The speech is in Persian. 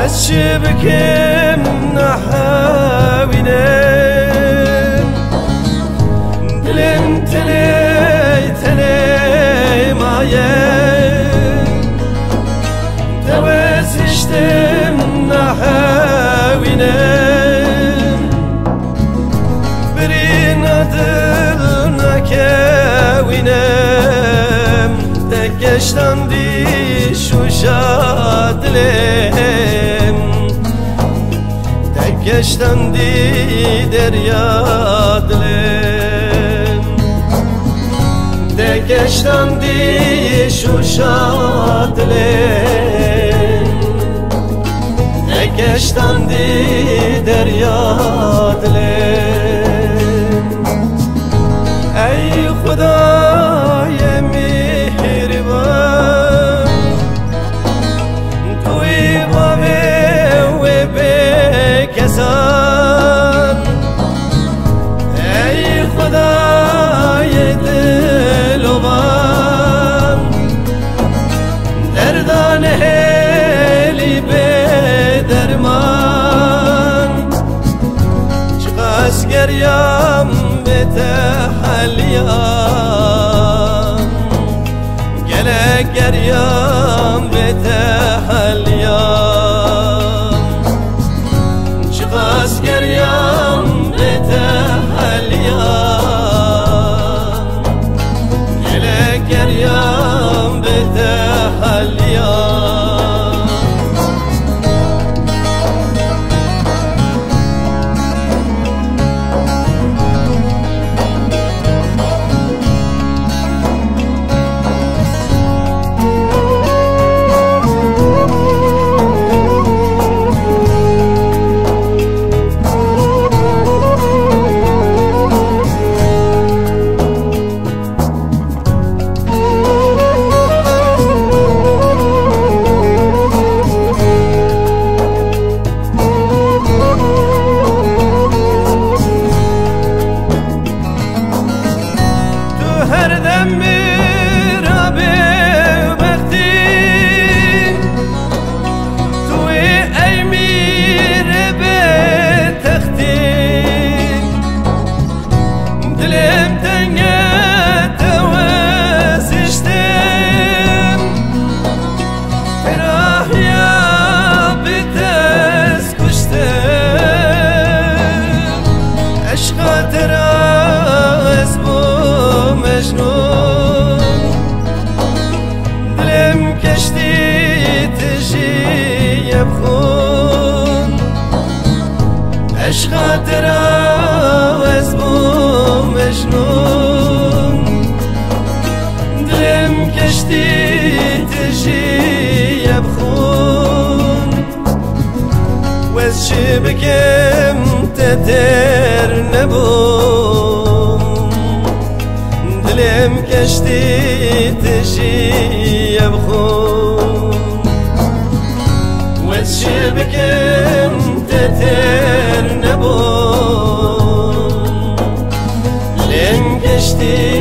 بكم نحاوينم دلم تلي مايم توزشتم نحاوينم برين دل نكاوينم تكشتن دي شادلم تکشتن دی دریا دلم تکشتن دی شوشا دلم تکشتن دی دریا دلم ای خدای مهربان کسان ای خدای دلوان دردان هلی به درمان چقاس گریم به تحلیام گلک گریم به تحلیام چقاس گریم به تحلیام گلک گریم به تحلیام عشق ترا اسمو مجنون دلم کشتی تجی بخون وز چی بکم تتر نبوم دلم کشتی تجی بخون وز چی بکم تتر نبوم لم کشتی